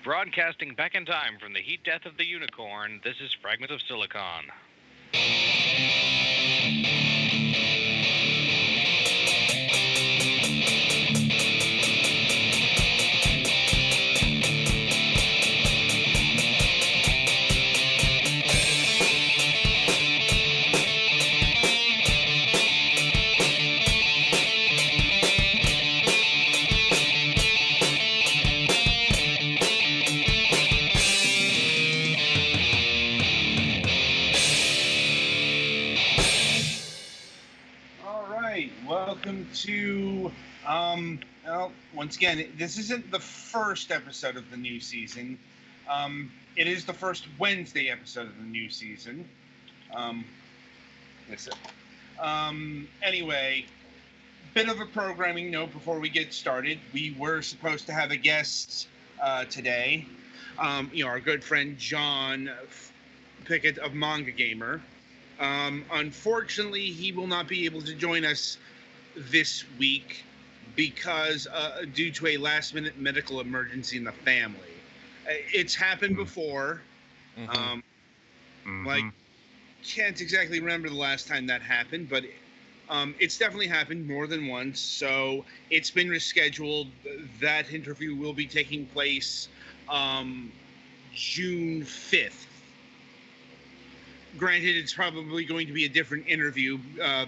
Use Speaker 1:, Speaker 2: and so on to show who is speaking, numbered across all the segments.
Speaker 1: Broadcasting back in time from the heat death of the unicorn, this is Fragments of Silicon.
Speaker 2: Welcome to, once again, this isn't the first episode of the new season. It is the first Wednesday episode of the new season. Anyway, bit of a programming note before we get started. We were supposed to have a guest today. Our good friend John Pickett of Manga Gamer. Unfortunately, he will not be able to join us this week because due to a last-minute medical emergency in the family. It's happened before. Can't exactly remember the last time that happened, but it's definitely happened more than once. So it's been rescheduled. That interview will be taking place June 5th. Granted, it's probably going to be a different interview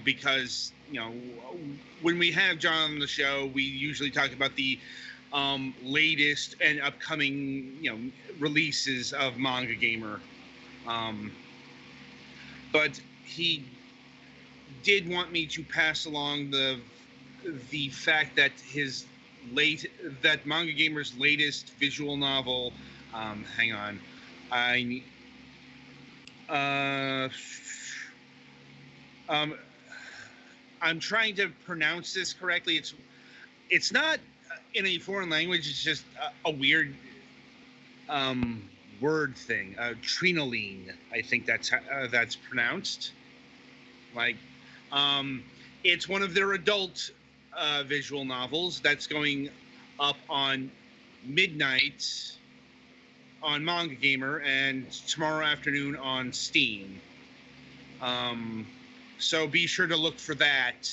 Speaker 2: because, when we have John on the show, we usually talk about the latest and upcoming, releases of Manga Gamer. But he did want me to pass along the fact that Manga Gamer's latest visual novel, I'm trying to pronounce this correctly. It's not in a foreign language. It's just a weird word thing. Trinoline, I think that's pronounced. It's one of their adult visual novels that's going up on midnight on Manga Gamer and tomorrow afternoon on Steam. So be sure to look for that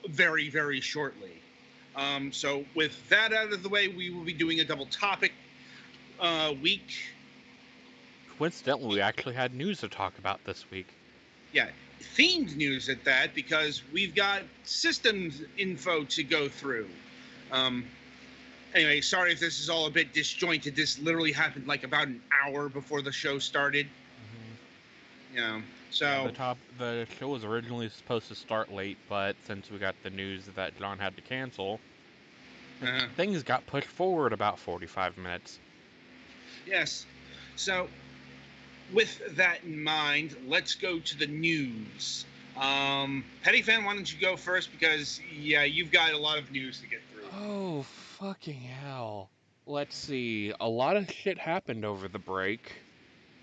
Speaker 2: very, very shortly. So with that out of the way, we will be doing a double topic week.
Speaker 3: Coincidentally, we actually had news to talk about this week.
Speaker 2: Yeah, themed news at that, because we've got systems info to go through. Anyway, sorry if this is all a bit disjointed. This literally happened like about an hour before the show started. So
Speaker 3: the show was originally supposed to start late, but since we got the news that John had to cancel, things got pushed forward about 45 minutes.
Speaker 2: Yes. So, with that in mind, let's go to the news. Petty Fan, why don't you go first? Because, you've got a lot of news to get through.
Speaker 3: Oh, fucking hell. Let's see. A lot of shit happened over the break.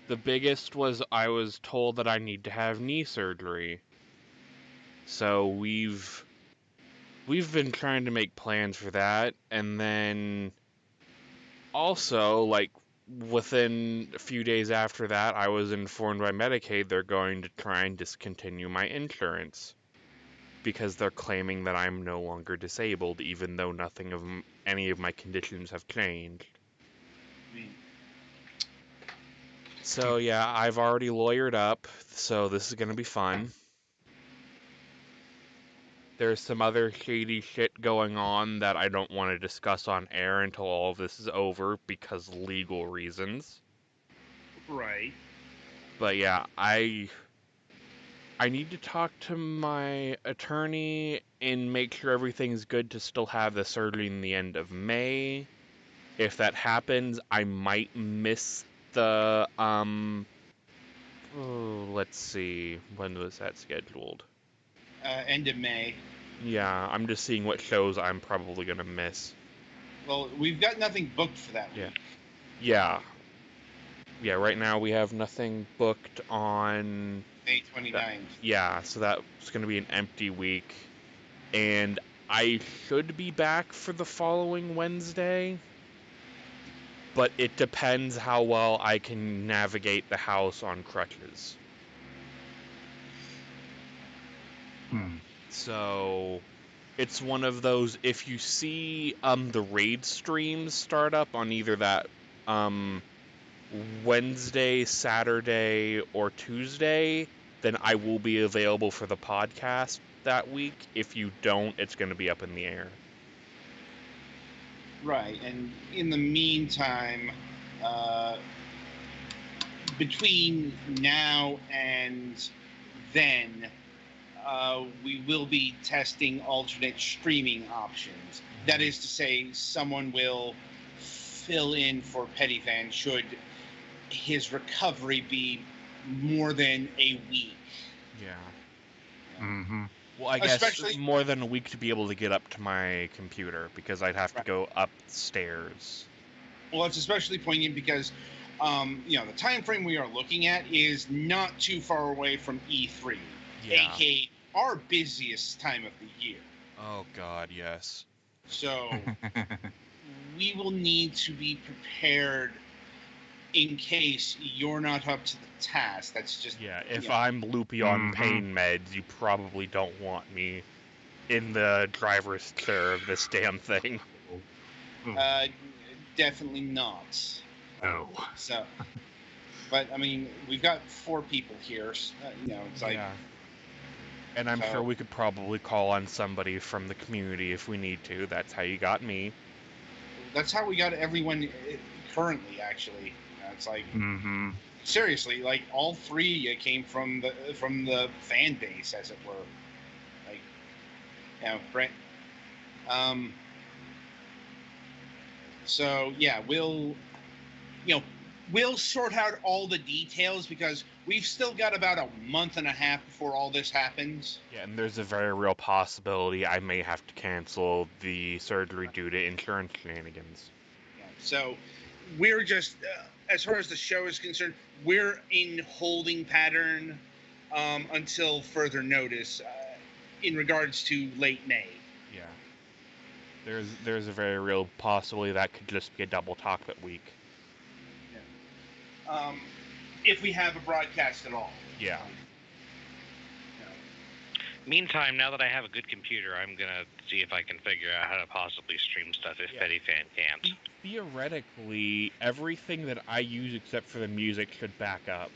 Speaker 3: The biggest was I was told that I need to have knee surgery. So we've been trying to make plans for that, and then also, within a few days after that, I was informed by Medicaid they're going to try and discontinue my insurance because they're claiming that I'm no longer disabled, even though nothing of any of my conditions have changed. So yeah, I've already lawyered up, so this is going to be fun. There's some other shady shit going on that I don't want to discuss on air until all of this is over because legal reasons.
Speaker 2: Right.
Speaker 3: But yeah, I need to talk to my attorney and make sure everything's good to still have the surgery in the end of May. If that happens, I might miss the, let's see, when was that scheduled?
Speaker 2: End of May.
Speaker 3: Yeah, I'm just seeing what shows I'm probably going to miss.
Speaker 2: Well, we've got nothing booked for that week.
Speaker 3: Yeah, right now we have nothing booked on
Speaker 2: May 29th.
Speaker 3: Yeah, so that's going to be an empty week. And I should be back for the following Wednesday. but it depends how well I can navigate the house on crutches. So it's one of those, if you see the raid streams start up on either that Wednesday, Saturday, or Tuesday, then I will be available for the podcast that week. If you don't, it's going to be up in the air.
Speaker 2: Right, and in the meantime, between now and then, we will be testing alternate streaming options. That is to say, someone will fill in for Pettyfan should his recovery be more than a week.
Speaker 3: Yeah.
Speaker 4: Mm-hmm.
Speaker 3: Well, I guess
Speaker 2: Especially-
Speaker 3: more than a week to be able to get up to my computer, because I'd have to go upstairs.
Speaker 2: Well, it's especially poignant because, the time frame we are looking at is not too far away from E3,
Speaker 3: Yeah.
Speaker 2: aka our busiest time of the year.
Speaker 3: Oh God, yes.
Speaker 2: So we will need to be prepared in case you're not up to the task. That's just
Speaker 3: Yeah, if I'm loopy on pain meds, you probably don't want me in the driver's chair of this damn thing.
Speaker 2: Definitely not.
Speaker 4: No.
Speaker 2: So, but I mean, we've got 4 people here. It's like.
Speaker 3: Yeah. And I'm sure we could probably call on somebody from the community if we need to. That's how you got me.
Speaker 2: That's how we got everyone currently, actually. It's like, seriously, like all 3 came from the fan base, as it were. Like, Brent. So yeah, we'll sort out all the details because we've still got about a month and a half before all this happens.
Speaker 3: Yeah, and there's a very real possibility I may have to cancel the surgery due to insurance shenanigans.
Speaker 2: Yeah, so we're just, as far as the show is concerned, we're in holding pattern until further notice in regards to late May.
Speaker 3: Yeah. There's a very real possibility that could just be a double cockpit week.
Speaker 2: If we have a broadcast at all.
Speaker 3: Yeah.
Speaker 1: Meantime, now that I have a good computer, I'm going to see if I can figure out how to possibly stream stuff if Pettyfan can't.
Speaker 3: Theoretically, everything that I use except for the music should back up.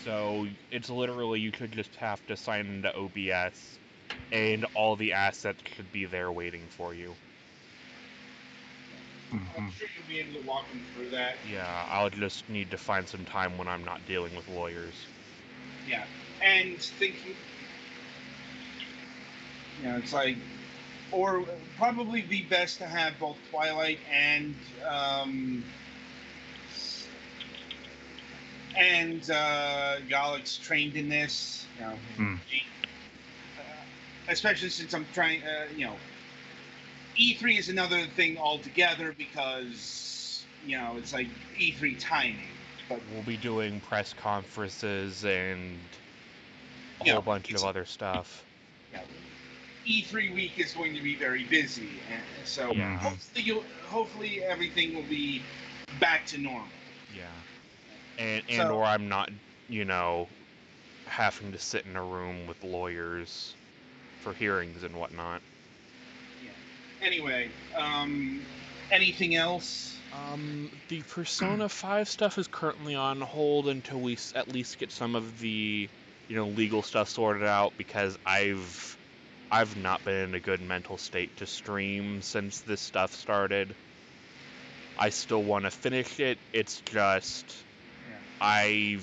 Speaker 3: So it's literally, you could just have to sign into OBS, and all the assets should be there waiting for you.
Speaker 2: I'm sure you'll be able to walk them through that.
Speaker 3: Yeah, I'll just need to find some time when I'm not dealing with lawyers.
Speaker 2: Yeah, and thinking, it's like, or probably be best to have both Twilight and Galix trained in this. Especially since I'm trying, E3 is another thing altogether because, it's like E3 timing. But
Speaker 3: we'll be doing press conferences and a whole bunch of other stuff.
Speaker 2: Yeah. E3 week is going to be very busy, and so hopefully everything will be back to normal.
Speaker 3: Yeah. Or I'm not, having to sit in a room with lawyers for hearings and whatnot.
Speaker 2: Anyway, anything else?
Speaker 3: The Persona 5 stuff is currently on hold until we at least get some of the, legal stuff sorted out, because I've not been in a good mental state to stream since this stuff started. I still want to finish it. It's just, I'm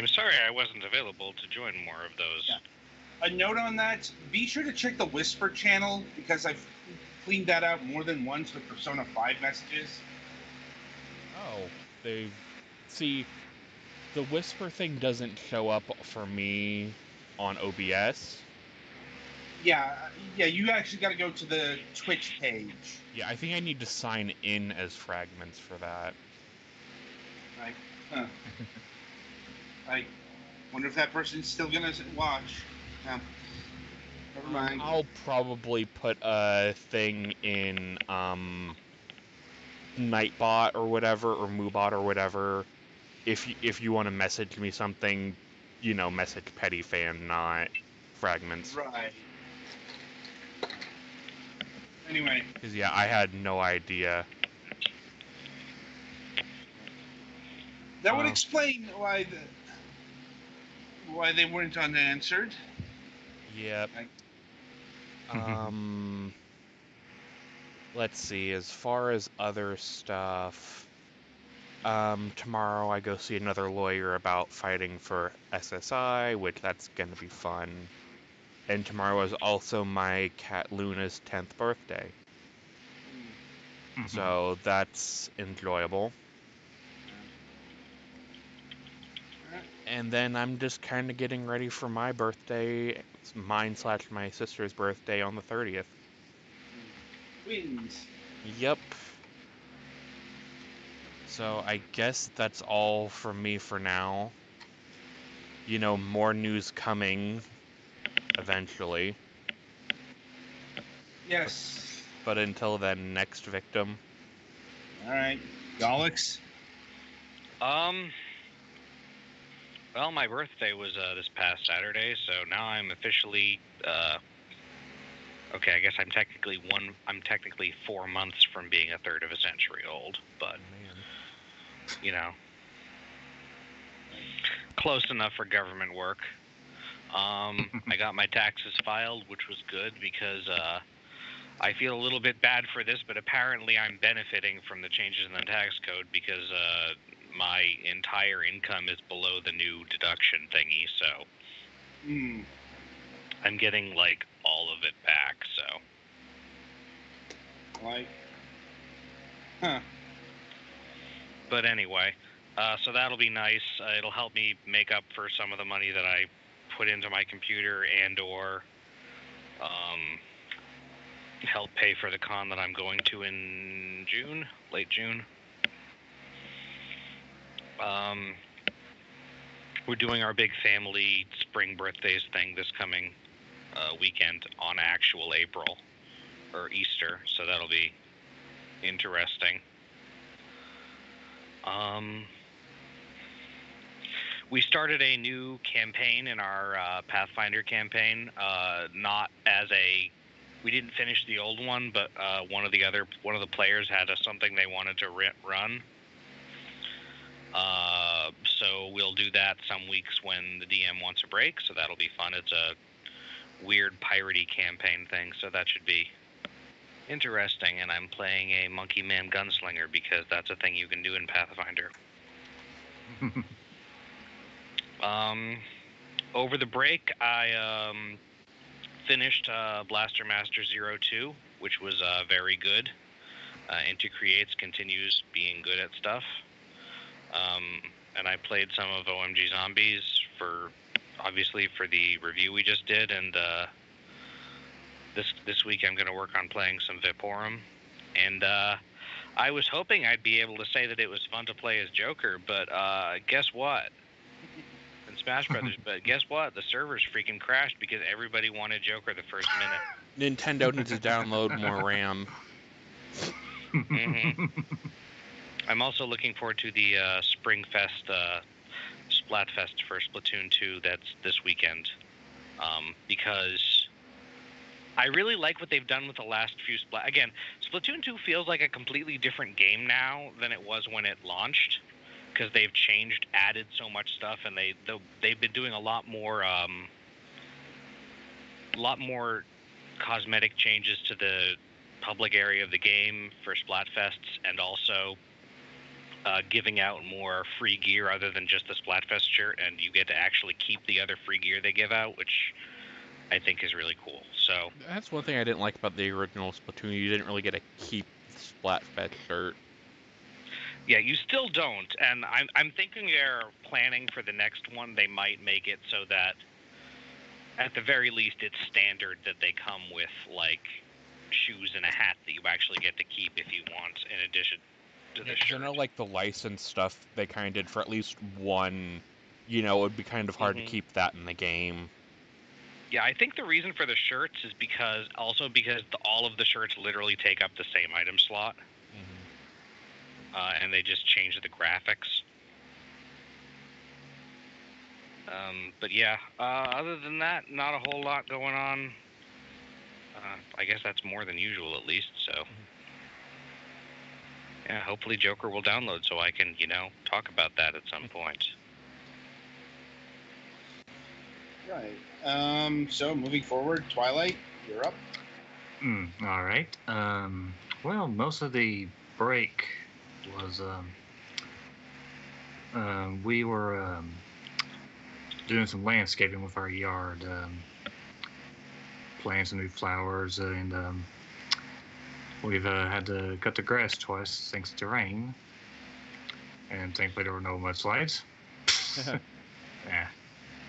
Speaker 1: sorry I wasn't available to join more of those.
Speaker 2: Yeah. A note on that, be sure to check the Whisper channel, because I've cleaned that out more than once with Persona 5 messages.
Speaker 3: Oh, see, the Whisper thing doesn't show up for me on OBS.
Speaker 2: Yeah, you actually got to go to the Twitch page.
Speaker 3: Yeah, I think I need to sign in as Fragments for that.
Speaker 2: Right. Huh. I wonder if that person's still gonna watch. Right.
Speaker 3: I'll probably put a thing in Nightbot or whatever, or Moobot or whatever. If you want to message me something, message Petty Fan, not Fragments.
Speaker 2: Right. Anyway.
Speaker 3: Because yeah, I had no idea.
Speaker 2: That would explain why they weren't unanswered.
Speaker 3: Yep. Let's see. As far as other stuff, tomorrow I go see another lawyer about fighting for SSI, which that's gonna be fun. And tomorrow is also my cat Luna's 10th birthday. So that's enjoyable. And then I'm just kind of getting ready for my birthday. It's mine/my sister's birthday on the 30th.
Speaker 2: Wins.
Speaker 3: Yep. So I guess that's all from me for now. More news coming eventually.
Speaker 2: Yes.
Speaker 3: But until then, next victim.
Speaker 2: All right. Alex?
Speaker 1: Well, my birthday was this past Saturday, so now I'm officially okay, I guess I'm technically 4 months from being a third of a century old, but close enough for government work. I got my taxes filed, which was good because I feel a little bit bad for this, but apparently I'm benefiting from the changes in the tax code because my entire income is below the new deduction thingy, so I'm getting like all of it back, so. But anyway, so that'll be nice. It'll help me make up for some of the money that I put into my computer and/or help pay for the con that I'm going to in June, late June. We're doing our big family spring birthdays thing this coming weekend on actual April or Easter, so that'll be interesting. We started a new campaign in our Pathfinder campaign. We didn't finish the old one, but one of the players had something they wanted to run. So we'll do that some weeks when the DM wants a break. So that'll be fun. It's a weird piratey campaign thing, so that should be interesting. And I'm playing a Monkey Man Gunslinger because that's a thing you can do in Pathfinder. Over the break, I finished Blaster Master 02, which was very good. Into Creates continues being good at stuff. And I played some of OMG Zombies obviously for the review we just did, and this week I'm going to work on playing some Viporum. And I was hoping I'd be able to say that it was fun to play as Joker, but guess what? In Smash Brothers, but guess what? The servers freaking crashed because everybody wanted Joker the first minute.
Speaker 3: Nintendo needs to download more RAM.
Speaker 1: I'm also looking forward to the Springfest, Splatfest for Splatoon 2 that's this weekend, because I really like what they've done with the last few Again, Splatoon 2 feels like a completely different game now than it was when it launched, because they've added so much stuff, and they've been doing a lot more cosmetic changes to the public area of the game for Splatfests, and also giving out more free gear other than just the Splatfest shirt, and you get to actually keep the other free gear they give out, which I think is really cool. So
Speaker 3: that's one thing I didn't like about the original Splatoon. You didn't really get to keep the Splatfest shirt.
Speaker 1: Yeah, you still don't, and I'm thinking they're planning for the next one. They might make it so that, at the very least, it's standard that they come with like shoes and a hat that you actually get to keep if you want, in addition to the shirt.
Speaker 3: Like the license stuff they kind of did for at least one. It would be kind of hard to keep that in the game.
Speaker 1: Yeah, I think the reason for the shirts is because all of the shirts literally take up the same item slot, and they just change the graphics. But yeah, other than that, not a whole lot going on. I guess that's more than usual, at least. So, yeah, hopefully Joker will download so I can, talk about that at some point.
Speaker 2: Right. So moving forward, Twilight, you're up.
Speaker 4: All right. Well, most of the break was we were doing some landscaping with our yard, planting some new flowers, and we've had to cut the grass twice thanks to rain. And thankfully there were no mudslides. Yeah,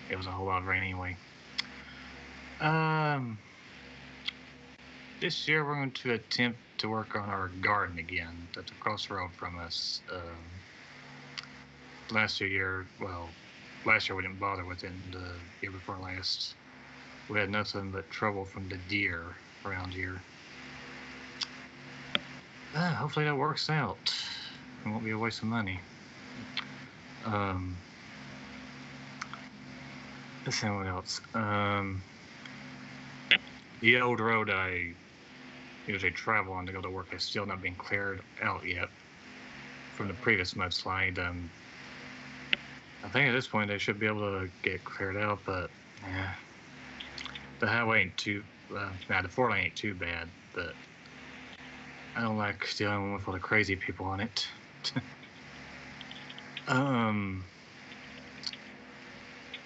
Speaker 4: it was a whole lot of rain anyway. This year we're going to attempt to work on our garden again. That's across the road from us. Last year we didn't bother with it. And the year before last, we had nothing but trouble from the deer around here. Hopefully that works out. It won't be a waste of money. Let's see what else. The old road I usually travel on to go to work has still not been cleared out yet from the previous mudslide. I think at this point they should be able to get cleared out, but yeah, the highway ain't too. The 4 lane ain't too bad, but I don't like dealing with all the crazy people on it.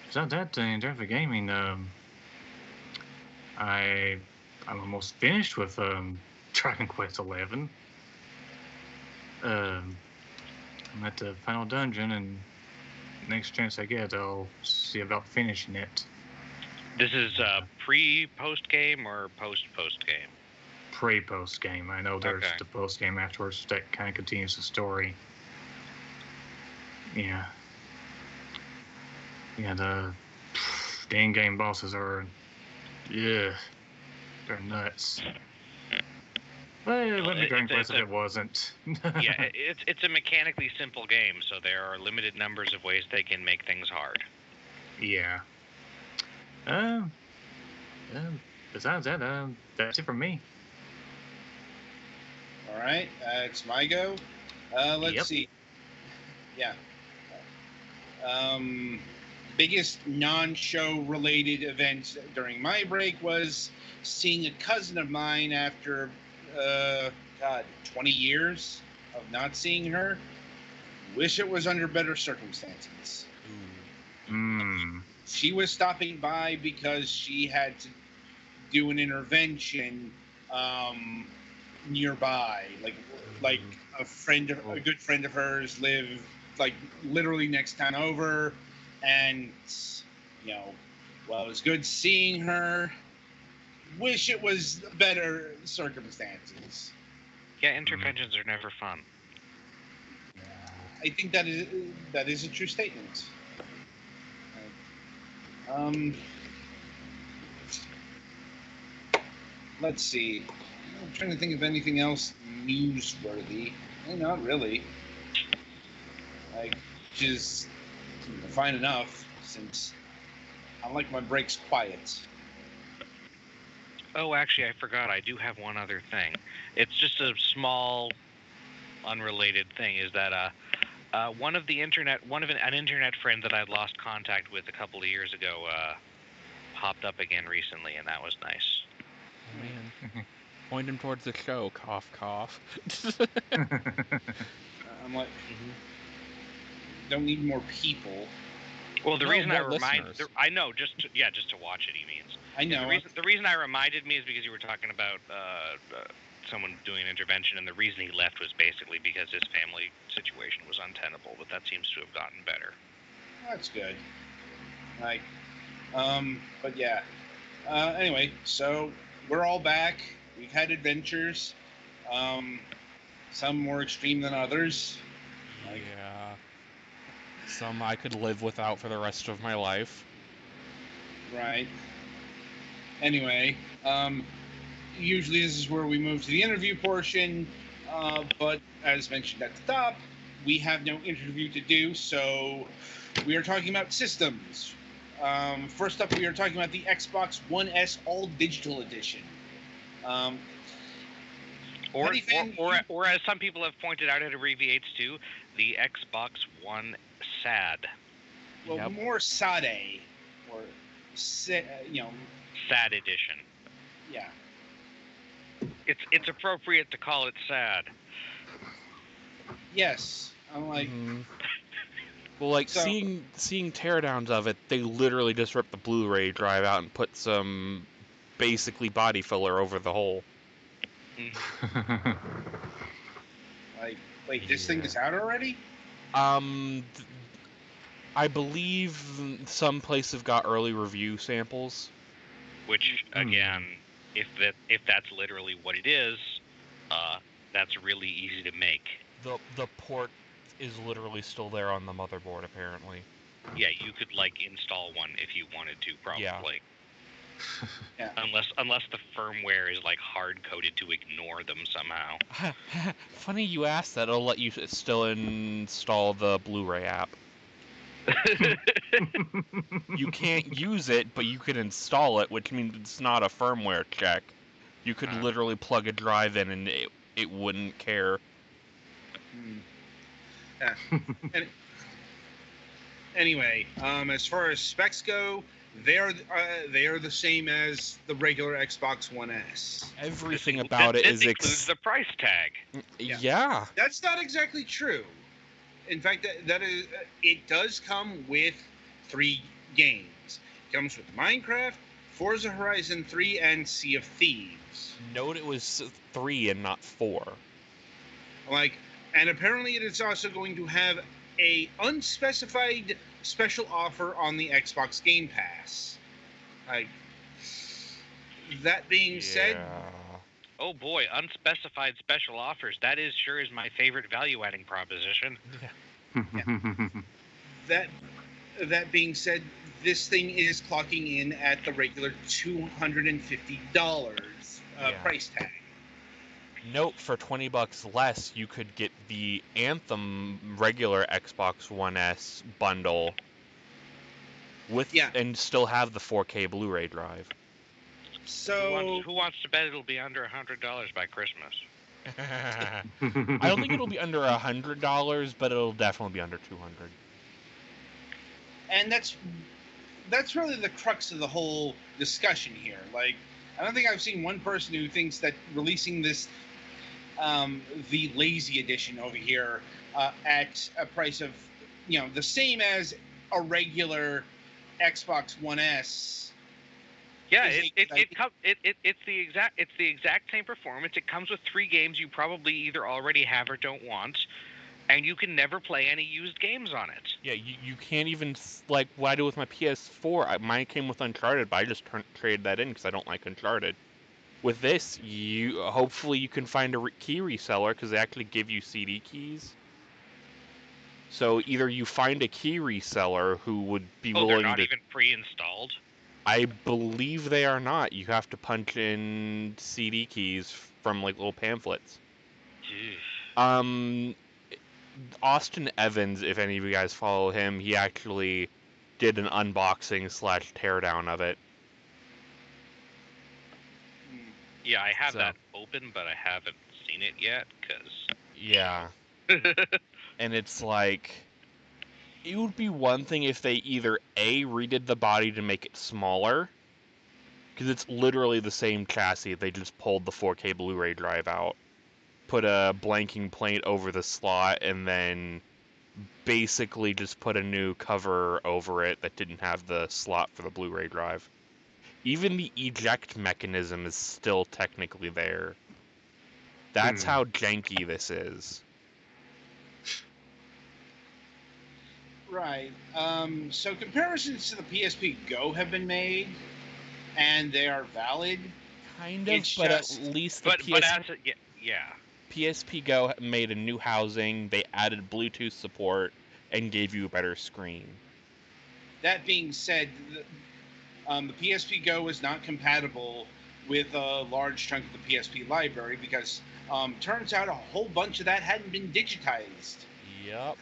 Speaker 4: Besides that, in terms of gaming, I'm almost finished with Dragon Quest 11. I'm at the final dungeon, and next chance I get, I'll see about finishing it.
Speaker 1: This is pre-post game or post-post game?
Speaker 4: Pre-post game. I know there's the post game afterwards that kind of continues the story. Yeah. Yeah, the in-game bosses are, they're nuts. Well, it wouldn't be Dragon Quest if it wasn't.
Speaker 1: Yeah, it's a mechanically simple game, so there are limited numbers of ways they can make things hard.
Speaker 4: Yeah. Besides that, that's it for me.
Speaker 2: All right, it's my go. Let's see. Yeah. Biggest non-show related event during my break was seeing a cousin of mine after 20 years of not seeing her. Wish it was under better circumstances. She was stopping by because she had to do an intervention nearby. Like a good friend of hers lived like literally next town over, and it was good seeing her. Wish it was better circumstances.
Speaker 1: Yeah, interventions are never fun.
Speaker 2: I think that is a true statement. Let's see. I'm trying to think of anything else newsworthy. Not really. Which is fine enough since I like my breaks quiet.
Speaker 1: Oh, actually, I forgot. I do have one other thing. It's just a small, unrelated thing. Is that an internet friend that I'd lost contact with a couple of years ago popped up again recently, and that was nice.
Speaker 3: Oh, man. Point him towards the show. Cough, cough.
Speaker 2: I'm like, don't need more people.
Speaker 1: Well, the reason I know just to watch it. He means.
Speaker 2: I know.
Speaker 1: The reason I reminded me is because you were talking about someone doing an intervention, and the reason he left was basically because his family situation was untenable. But that seems to have gotten better.
Speaker 2: That's good. But yeah. Anyway, so we're all back. We've had adventures. Some more extreme than others.
Speaker 3: Yeah. Some I could live without for the rest of my life.
Speaker 2: Right. Anyway, usually this is where we move to the interview portion, but as mentioned at the top, we have no interview to do, so we are talking about systems. First up, we are talking about the Xbox One S All Digital Edition.
Speaker 1: Or
Speaker 2: Patty,
Speaker 1: as some people have pointed out, it abbreviates to the Xbox One SAD.
Speaker 2: well,
Speaker 3: Yep.
Speaker 2: more Sade, or SAD
Speaker 1: edition.
Speaker 2: Yeah.
Speaker 1: It's appropriate to call it SAD.
Speaker 2: Yes, I'm like.
Speaker 3: Well, like
Speaker 2: So-
Speaker 3: seeing teardowns of it, they literally just ripped the Blu-ray drive out and put some basically body filler over the hole.
Speaker 2: Like, wait, this thing is out already?
Speaker 3: I believe some places have got early review samples.
Speaker 1: Which again, if that's literally what it is, that's really easy to make.
Speaker 3: The port is literally still there on the motherboard, apparently.
Speaker 1: Yeah, you could install one if you wanted to, probably.
Speaker 2: Yeah.
Speaker 1: Unless the firmware is hard coded to ignore them somehow.
Speaker 3: Funny you asked that. It'll let you still install the Blu-ray app. You can't use it, but you can install it, which means it's not a firmware check. You could literally plug a drive in and it wouldn't care.
Speaker 2: Yeah. Anyway, as far as specs go, they are the same as the regular Xbox One S.
Speaker 3: Everything about it is
Speaker 1: includes the price tag.
Speaker 3: Yeah.
Speaker 2: That's not exactly true. In fact, that is it does come with 3 games. It comes with Minecraft, Forza Horizon 3, and Sea of Thieves.
Speaker 3: Note it was 3 and not 4.
Speaker 2: And apparently it is also going to have a unspecified special offer on the Xbox Game Pass. That being said,
Speaker 1: oh boy, unspecified special offers. That sure is my favorite value-adding proposition.
Speaker 2: That being said, this thing is clocking in at the regular $250 price tag.
Speaker 3: Note, for $20 less, you could get the Anthem regular Xbox One S bundle and still have the 4K Blu-ray drive.
Speaker 2: So
Speaker 1: who wants to bet it'll be under $100 by Christmas?
Speaker 3: I don't think it'll be under $100, but it'll definitely be under $200.
Speaker 2: And that's really the crux of the whole discussion here. I don't think I've seen one person who thinks that releasing this, the lazy edition over here, at a price of, the same as a regular Xbox One S.
Speaker 1: Yeah, it's the exact same performance. It comes with 3 games you probably either already have or don't want, and you can never play any used games on it.
Speaker 3: Yeah, you can't even, what I do with my PS4, mine came with Uncharted, but I just traded that in because I don't like Uncharted. With this, hopefully you can find a key reseller because they actually give you CD keys. So either you find a key reseller who would be willing to...
Speaker 1: they're not even pre-installed?
Speaker 3: I believe they are not. You have to punch in CD keys from little pamphlets.
Speaker 1: Jeez.
Speaker 3: Austin Evans, if any of you guys follow him, he actually did an unboxing / teardown of it.
Speaker 1: Yeah, I have that open, but I haven't seen it yet, because...
Speaker 3: Yeah. And it's it would be one thing if they either A, redid the body to make it smaller, because it's literally the same chassis, they just pulled the 4K Blu-ray drive out, put a blanking plate over the slot, and then basically just put a new cover over it that didn't have the slot for the Blu-ray drive. Even the eject mechanism is still technically there. That's how janky this is.
Speaker 2: Right. So comparisons to the PSP Go have been made, and they are valid.
Speaker 3: Kind of, but at least the PSP Go made a new housing, they added Bluetooth support, and gave you a better screen.
Speaker 2: That being said, the PSP Go is not compatible with a large chunk of the PSP library because turns out a whole bunch of that hadn't been digitized.
Speaker 3: Yep.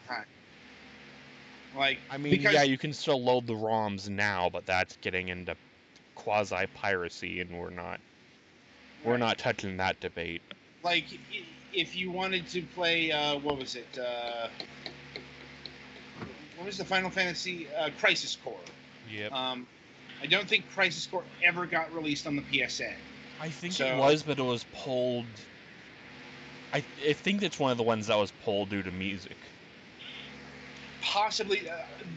Speaker 2: Like,
Speaker 3: I mean,
Speaker 2: because
Speaker 3: yeah, you can still load the ROMs now, but that's getting into quasi piracy, and we're not touching that debate.
Speaker 2: like if you wanted to play what was it? What was the Final Fantasy Crisis Core?
Speaker 3: Yep.
Speaker 2: I don't think Crisis Core ever got released on the PSN.
Speaker 3: I think
Speaker 2: So-
Speaker 3: it was, but it was pulled. I think it's one of the ones that was pulled due to music.
Speaker 2: Possibly,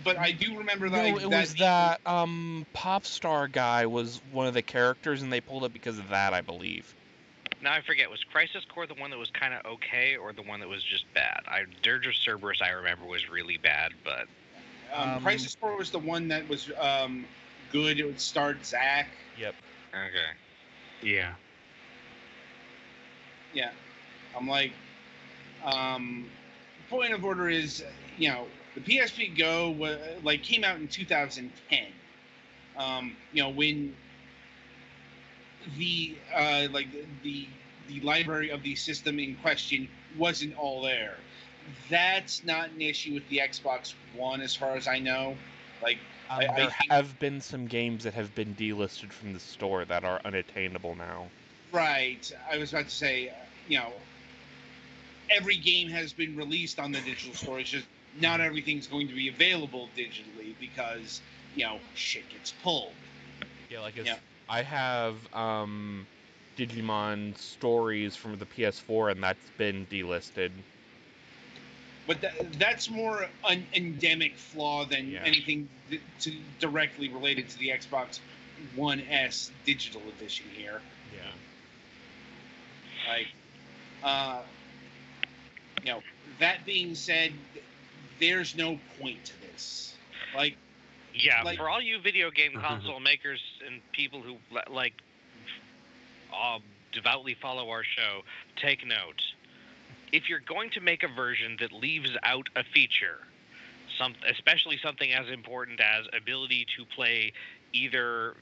Speaker 2: but I do remember that.
Speaker 3: No, it was that Popstar guy was one of the characters, and they pulled it because of that, I believe.
Speaker 1: Now I forget, was Crisis Core the one that was kind of okay, or the one that was just bad? Dirge of Cerberus, I remember, was really bad, but...
Speaker 2: Crisis Core was the one that was good. It would start Zack.
Speaker 3: Yep.
Speaker 1: Okay.
Speaker 4: Yeah.
Speaker 2: Yeah. I'm like, point of order is, the PSP Go came out in 2010. When the library of the system in question wasn't all there. That's not an issue with the Xbox One, as far as I know. Like,
Speaker 3: There
Speaker 2: I think,
Speaker 3: have been some games that have been delisted from the store that are unattainable now.
Speaker 2: right. I was about to say, every game has been released on the digital store. It's just not everything's going to be available digitally because, shit gets pulled.
Speaker 3: Yeah, like
Speaker 2: Yeah.
Speaker 3: I have Digimon Stories from the PS4, and that's been delisted.
Speaker 2: But that's more an endemic flaw than
Speaker 3: Yeah.
Speaker 2: anything directly related to the Xbox One S digital edition here.
Speaker 3: Yeah.
Speaker 2: Like, that being said, there's no point to this. Like,
Speaker 1: Yeah,
Speaker 2: Like-
Speaker 1: for all you video game console makers and people who devoutly follow our show, take note. If you're going to make a version that leaves out a feature, especially something as important as ability to play either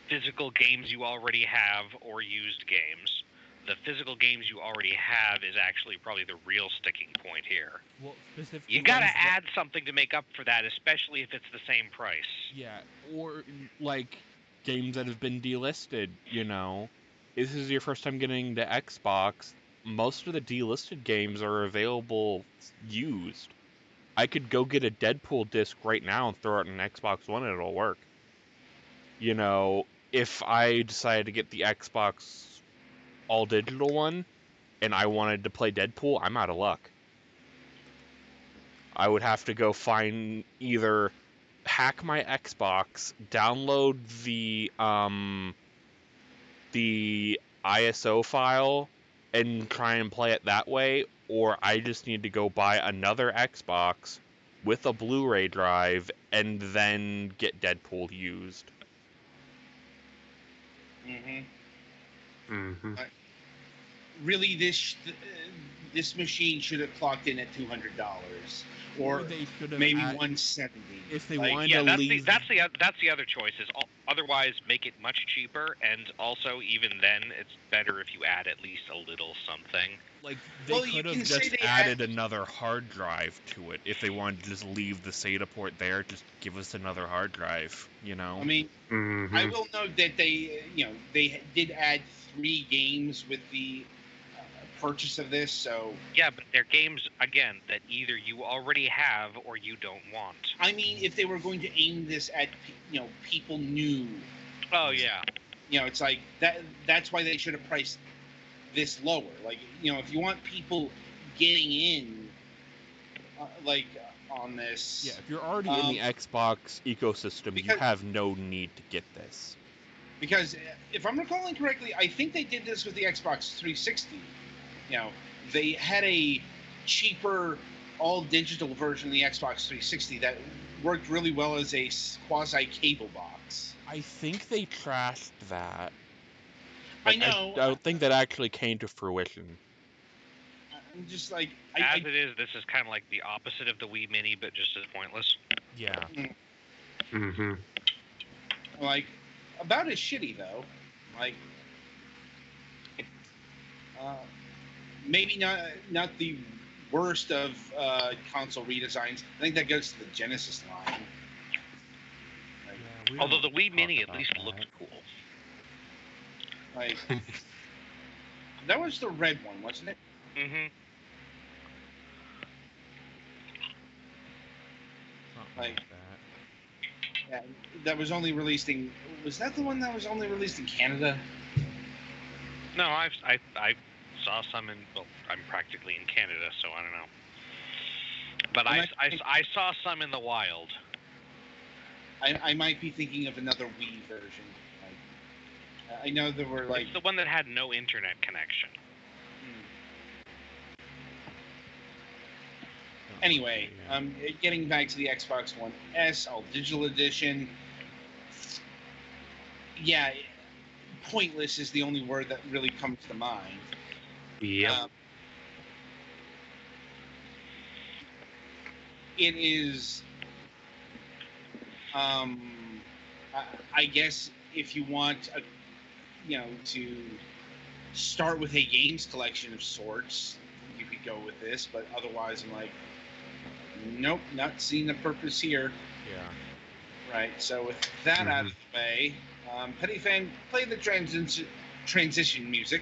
Speaker 1: physical games you already have or used games, the physical games you already have is actually probably the real sticking point here.
Speaker 3: Well, specifically,
Speaker 1: You gotta add something to make up for that, especially if it's the same price.
Speaker 3: Yeah, or like games that have been delisted. This is your first time getting to Xbox. Most of the delisted games are available used. I could go get a Deadpool disc right now and throw it on an Xbox One and it'll work. If I decided to get the Xbox all digital one and I wanted to play Deadpool, I'm out of luck. I would have to go find either hack my Xbox, download the ISO file and try and play it that way, or I just need to go buy another Xbox with a Blu-ray drive and then get Deadpool used.
Speaker 2: Really, this machine should have clocked in at $200, or
Speaker 3: they should have
Speaker 2: maybe $170.
Speaker 3: if they
Speaker 2: Like,
Speaker 3: wanted
Speaker 1: Yeah,
Speaker 3: to
Speaker 1: that's
Speaker 3: leave.
Speaker 1: the other choice. Is otherwise make it much cheaper, and also even then, it's better if you add at least a little something.
Speaker 3: Like, they
Speaker 2: Well, you
Speaker 3: could
Speaker 2: can
Speaker 3: have
Speaker 2: say
Speaker 3: just
Speaker 2: they
Speaker 3: added another hard drive to it. If they wanted to just leave the SATA port there, just give us another hard drive,
Speaker 2: I mean, I will note that they did add 3 games with the purchase of this, so...
Speaker 1: Yeah, but they're games, again, that either you already have or you don't want.
Speaker 2: I mean, if they were going to aim this at, people new...
Speaker 1: Oh, yeah.
Speaker 2: It's like, that's why they should have priced this lower. Like, if you want people getting in, on this...
Speaker 3: Yeah, if you're already in the Xbox ecosystem, you have no need to get this.
Speaker 2: Because if I'm recalling correctly, I think they did this with the Xbox 360. They had a cheaper all-digital version of the Xbox 360 that worked really well as a quasi-cable box.
Speaker 3: I think they trashed that.
Speaker 2: I know.
Speaker 3: I don't think that actually came to fruition.
Speaker 2: I'm just like...
Speaker 1: As it is, this is kind of like the opposite of the Wii Mini, but just as pointless.
Speaker 3: Yeah.
Speaker 2: Like, about as shitty though. Like, uh, maybe not the worst of console redesigns. I think that goes to the Genesis line.
Speaker 3: Yeah,
Speaker 1: Although the Wii Mini at least looked cool.
Speaker 2: Like, that was the red one, wasn't it?
Speaker 1: Mm-hmm.
Speaker 3: Like that.
Speaker 2: Yeah, that was only released in. Was that the one that was only released in Canada?
Speaker 1: No, I saw some in. Well, I'm practically in Canada, so I don't know. But I saw some in the wild.
Speaker 2: I might be thinking of another Wii version. Like, I know there were like.
Speaker 1: It's the one that had no internet connection.
Speaker 2: Anyway, getting back to the Xbox One S, all digital edition. Yeah, pointless is the only word that really comes to mind.
Speaker 4: Yep.
Speaker 2: It is, I guess, if you want, to start with a games collection of sorts, you could go with this. But otherwise, I'm like, nope, not seeing the purpose here.
Speaker 3: Yeah.
Speaker 2: Right. So with that out of the way, Petty Fan, play the transition music.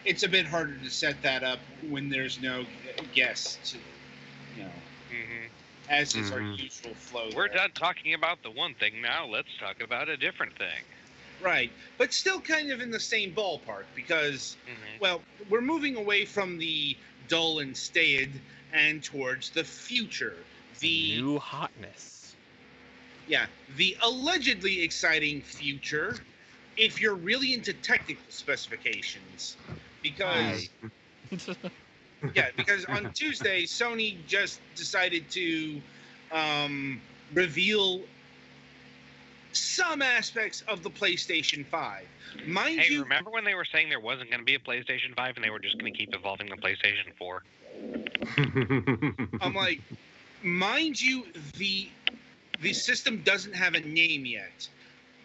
Speaker 2: It's a bit harder to set that up when there's no guests, as is our usual flow.
Speaker 1: We're done talking about the one thing now. Let's talk about a different thing.
Speaker 2: Right, but still kind of in the same ballpark because, well, we're moving away from the dull and staid and towards the future. The
Speaker 3: new hotness.
Speaker 2: Yeah, the allegedly exciting future, if you're really into technical specifications. Because, because on Tuesday, Sony just decided to reveal some aspects of the PlayStation 5.
Speaker 1: Hey, remember when they were saying there wasn't going to be a PlayStation 5 and they were just going to keep evolving the PlayStation 4?
Speaker 2: I'm like, mind you, the system doesn't have a name yet.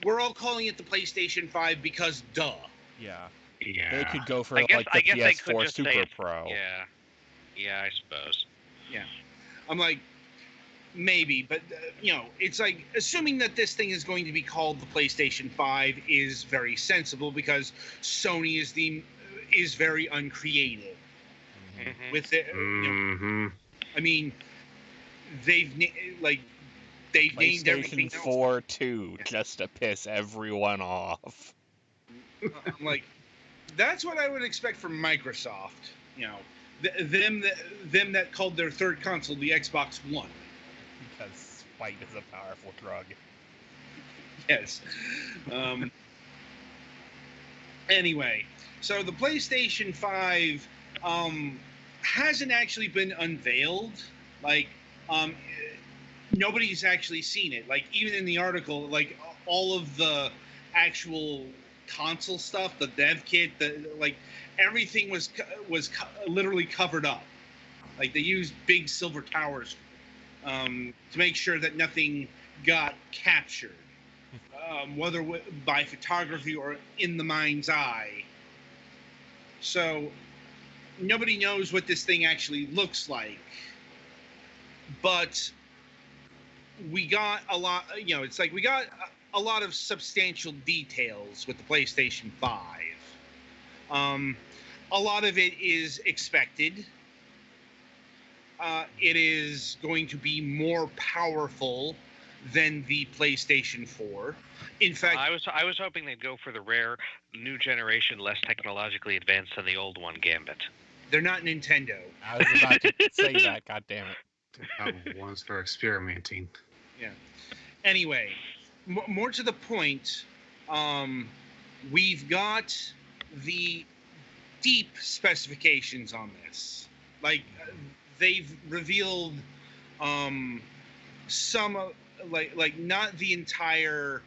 Speaker 2: We're all calling it the PlayStation 5 because duh.
Speaker 3: Yeah.
Speaker 4: Yeah.
Speaker 3: They could go for
Speaker 1: I guess
Speaker 3: the
Speaker 1: they could
Speaker 3: PS4
Speaker 1: just say
Speaker 3: Super
Speaker 1: it.
Speaker 3: Pro.
Speaker 1: Yeah, I suppose.
Speaker 2: Yeah. I'm like, maybe, but, it's like, assuming that this thing is going to be called the PlayStation 5 is very sensible because Sony is very uncreative. With it, I mean, they've named everything
Speaker 3: PlayStation 4 2 just to piss everyone off.
Speaker 2: I'm like, that's what I would expect from Microsoft. Them that called their third console the Xbox One.
Speaker 3: Because spite is a powerful drug.
Speaker 2: Yes. Anyway, so the PlayStation 5 hasn't actually been unveiled. Like, nobody's actually seen it. Like, even in the article, like, all of the actual console stuff, the dev kit, everything was literally covered up. Like, they used big silver towers to make sure that nothing got captured, whether by photography or in the mind's eye. So nobody knows what this thing actually looks like. But we got a lot, it's like we got a lot of substantial details with the PlayStation 5. A lot of it is expected. It is going to be more powerful than the PlayStation 4. In fact,
Speaker 1: I was hoping they'd go for the rare new generation, less technologically advanced than the old one gambit.
Speaker 2: They're not Nintendo.
Speaker 3: I was about to say that. God damn it.
Speaker 4: Ones for experimenting.
Speaker 2: Yeah. Anyway, more to the point, we've got the deep specifications on this. Like, they've revealed some like not the entire.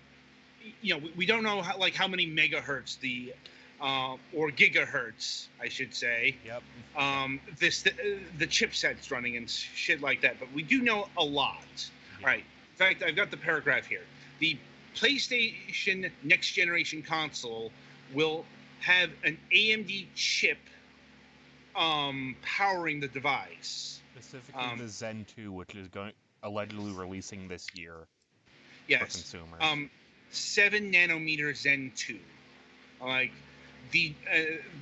Speaker 2: We don't know how many megahertz or gigahertz, I should say.
Speaker 5: Yep.
Speaker 2: The chipset's running and shit like that, but we do know a lot.
Speaker 5: Yeah.
Speaker 2: All right. In fact, I've got the paragraph here. The PlayStation Next Generation console will have an AMD chip powering the device.
Speaker 5: Specifically the Zen 2, which is allegedly releasing this year for
Speaker 2: Yes.
Speaker 5: consumers.
Speaker 2: 7 nanometer Zen 2. Like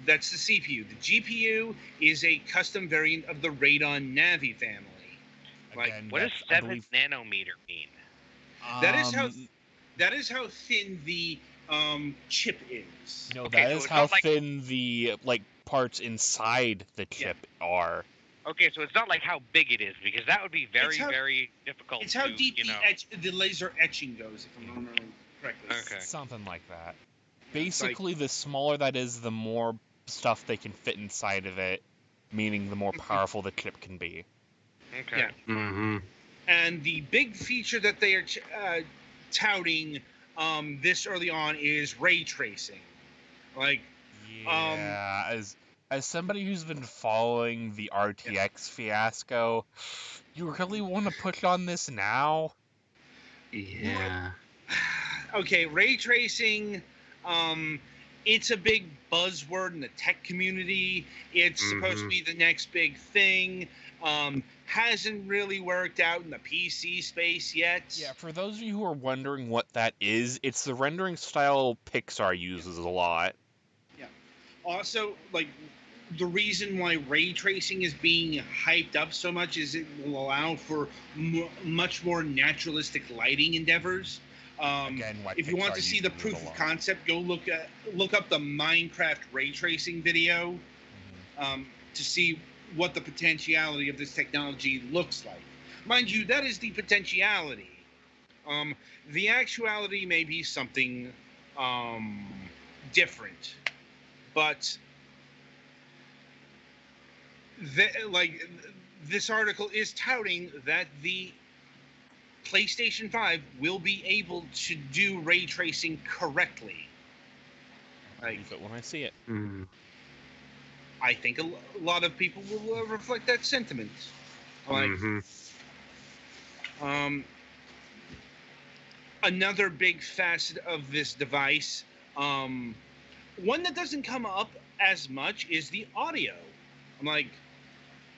Speaker 2: that's the CPU. The GPU is a custom variant of the Radeon Navi family.
Speaker 5: Again,
Speaker 1: What does
Speaker 5: that's, I
Speaker 1: 7
Speaker 5: believe,
Speaker 1: nanometer mean?
Speaker 2: That is how thin the chip is.
Speaker 5: No,
Speaker 1: Okay,
Speaker 5: that
Speaker 1: so
Speaker 5: is
Speaker 1: it's
Speaker 5: how
Speaker 1: not like-
Speaker 5: thin the parts inside the chip are.
Speaker 1: Okay, so it's not like how big it is, because that would be very, very difficult.
Speaker 2: It's how
Speaker 1: to,
Speaker 2: deep
Speaker 1: you know.
Speaker 2: the laser etching goes, if I'm remembering correctly.
Speaker 1: Okay.
Speaker 5: Something like that. Basically, the smaller that is, the more stuff they can fit inside of it, meaning the more powerful the chip can be.
Speaker 1: Okay.
Speaker 2: Yeah.
Speaker 4: Mm-hmm.
Speaker 2: And the big feature that they are touting this early on is ray tracing. Like,
Speaker 5: Yeah, as somebody who's been following the RTX fiasco, you really want to push on this now?
Speaker 4: Yeah.
Speaker 2: okay, ray tracing, it's a big buzzword in the tech community. It's supposed to be the next big thing. Hasn't really worked out in the PC space yet.
Speaker 5: Yeah, for those of you who are wondering what that is, it's the rendering style Pixar uses a lot.
Speaker 2: Yeah. Also, like, the reason why ray tracing is being hyped up so much is it will allow for much more naturalistic lighting endeavors.
Speaker 5: Again,
Speaker 2: if you want to see the proof of concept, go look up the Minecraft ray tracing video to see what the potentiality of this technology looks like. Mind you, that is the potentiality. The actuality may be something different, but this article is touting that the PlayStation 5 will be able to do ray tracing correctly.
Speaker 5: I'll believe it when I see it.
Speaker 2: I think a lot of people will reflect that sentiment. Like, another big facet of this device, one that doesn't come up as much, is the audio. I'm like,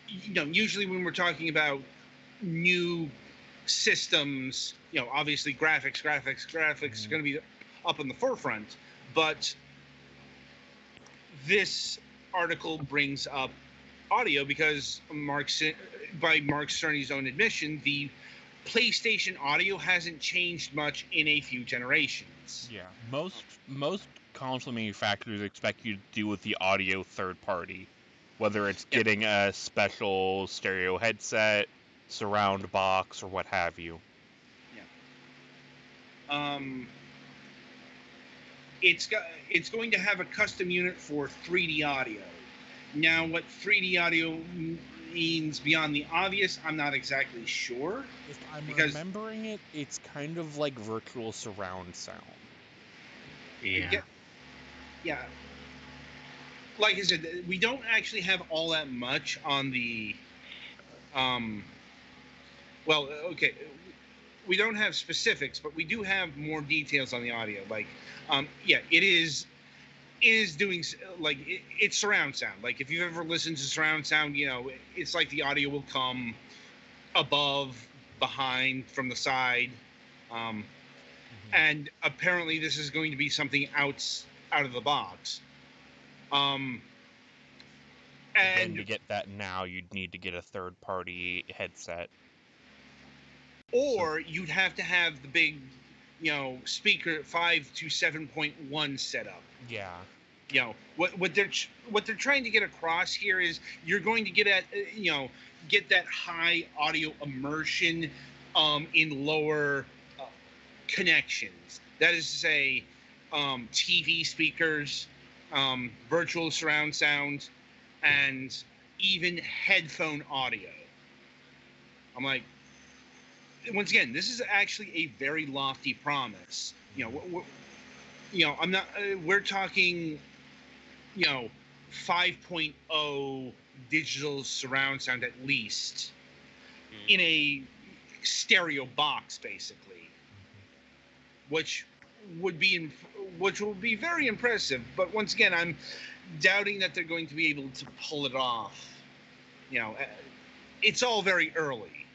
Speaker 2: usually when we're talking about new systems, obviously graphics are going to be up in the forefront, but this article brings up audio because by Mark Cerny's own admission, the PlayStation audio hasn't changed much in a few generations.
Speaker 5: Yeah, most console manufacturers expect you to deal with the audio third party, whether it's getting a special stereo headset, surround box, or what have you.
Speaker 2: It's going to have a custom unit for 3D audio. Now, what 3D audio means beyond the obvious, I'm not exactly sure.
Speaker 5: If I'm remembering it, it's kind of like virtual surround sound.
Speaker 4: Yeah.
Speaker 2: Yeah. Like I said, we don't actually have all that much on the well, okay, we don't have specifics, but we do have more details on the audio. Like, it is doing, like, it's surround sound. Like, if you've ever listened to surround sound, it's like the audio will come above, behind, from the side. And apparently this is going to be something out of the box. And
Speaker 5: Again, to get that now, you'd need to get a third-party headset.
Speaker 2: Or you'd have to have the big, speaker 5 to 7.1 setup.
Speaker 5: Yeah.
Speaker 2: What they're trying to get across here is you're going to get that high audio immersion in lower connections. That is to say, TV speakers, virtual surround sound, and even headphone audio. I'm like, once again, this is actually a very lofty promise. I'm not. We're talking, 5.0 digital surround sound at least in a stereo box, basically, which would be very impressive. But once again, I'm doubting that they're going to be able to pull it off. It's all very early,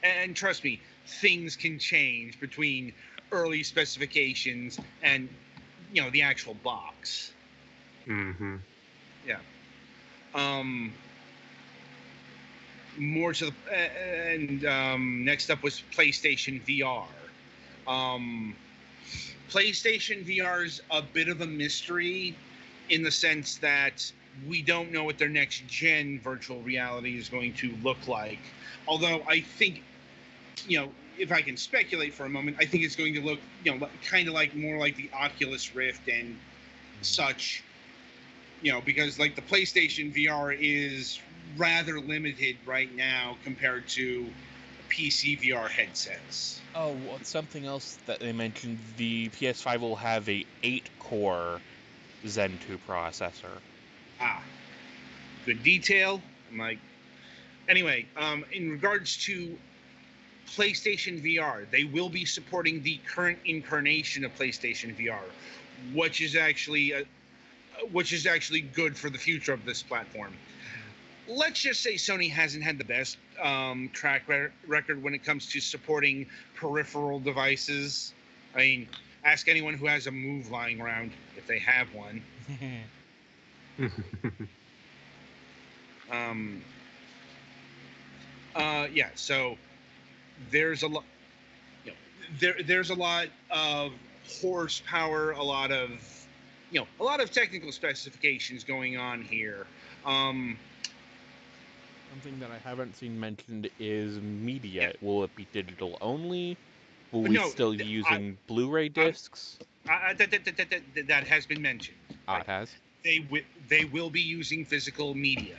Speaker 2: and trust me, things can change between early specifications and the actual box.
Speaker 6: Mm-hmm.
Speaker 2: Yeah. More to the and next up was PlayStation VR. PlayStation VR is a bit of a mystery in the sense that we don't know what their next gen virtual reality is going to look like. Although I think, if I can speculate for a moment, I think it's going to look, kind of like more like the Oculus Rift and such, because like the PlayStation VR is rather limited right now compared to PC VR headsets.
Speaker 5: Oh, well, something else that they mentioned, the PS5 will have a 8-core Zen 2 processor.
Speaker 2: Ah, good detail. I'm like, anyway, in regards to PlayStation VR, they will be supporting the current incarnation of PlayStation VR, which is actually good for the future of this platform. Let's just say Sony hasn't had the best track record when it comes to supporting peripheral devices. I mean, ask anyone who has a Move lying around if they have one. Yeah, so there's a lot. There's a lot of horsepower, a lot of technical specifications going on here.
Speaker 3: Something that I haven't seen mentioned is media. Will it be digital only? Will we
Speaker 2: No,
Speaker 3: still be using Blu-ray discs?
Speaker 2: that has been mentioned.
Speaker 3: It has.
Speaker 2: They will be using physical media.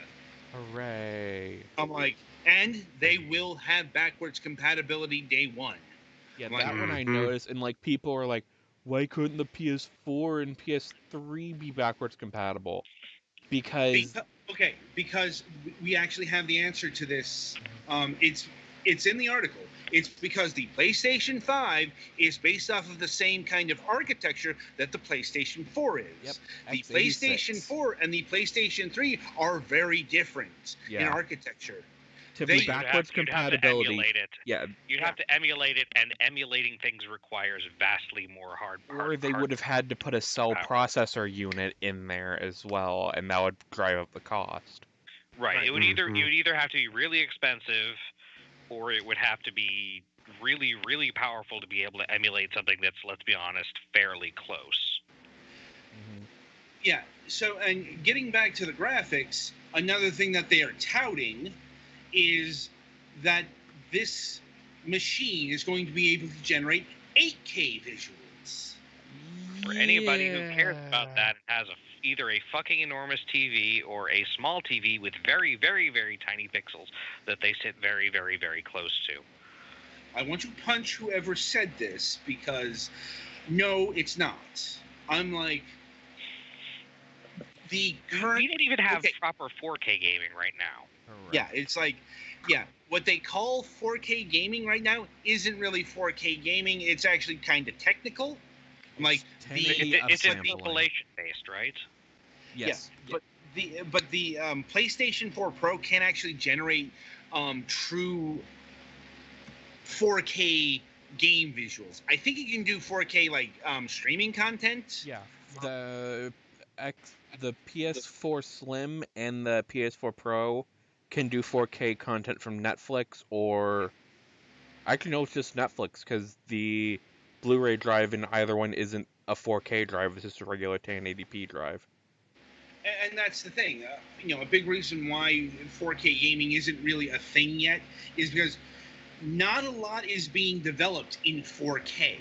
Speaker 3: Hooray!
Speaker 2: I'm like, and they will have backwards compatibility day one.
Speaker 3: Yeah,
Speaker 2: Like,
Speaker 3: that one I noticed, and like people are like, why couldn't the PS4 and PS3 be backwards compatible? Because
Speaker 2: because we actually have the answer to this. It's in the article. It's because the PlayStation 5 is based off of the same kind of architecture that the PlayStation 4 is.
Speaker 3: Yep,
Speaker 2: The
Speaker 3: x86.
Speaker 2: PlayStation 4 and the PlayStation 3 are very different in architecture.
Speaker 3: To be backwards compatibility,
Speaker 1: emulate it.
Speaker 3: Yeah,
Speaker 1: You'd have to emulate it, and emulating things requires vastly more hard.
Speaker 3: Or they would have had to put a cell processor unit in there as well, and that would drive up the cost.
Speaker 1: Right. It would either have to be really expensive, or it would have to be really, really powerful to be able to emulate something that's, let's be honest, fairly close.
Speaker 2: Yeah. So, and getting back to the graphics, another thing that they are touting is that this machine is going to be able to generate 8K visuals.
Speaker 1: For anybody who cares about that and has either a fucking enormous TV or a small TV with very, very, very tiny pixels that they sit very, very, very close to.
Speaker 2: I want to punch whoever said this, because no, it's not. I'm like, the current...
Speaker 1: We don't even have proper 4K gaming right now.
Speaker 2: Yeah, it's like, what they call 4K gaming right now isn't really 4K gaming. It's actually kind of technical. Like
Speaker 1: it's interpolation based, right?
Speaker 3: Yes.
Speaker 2: Yeah, but the PlayStation 4 Pro can actually generate true 4K game visuals. I think it can do 4K like streaming content.
Speaker 3: Yeah, the PS4 Slim and the PS4 Pro can do 4K content from Netflix, or actually no, it's just Netflix, because the Blu-ray drive in either one isn't a 4K drive; it's just a regular 1080p drive.
Speaker 2: And that's the thing. A big reason why 4K gaming isn't really a thing yet is because not a lot is being developed in 4K.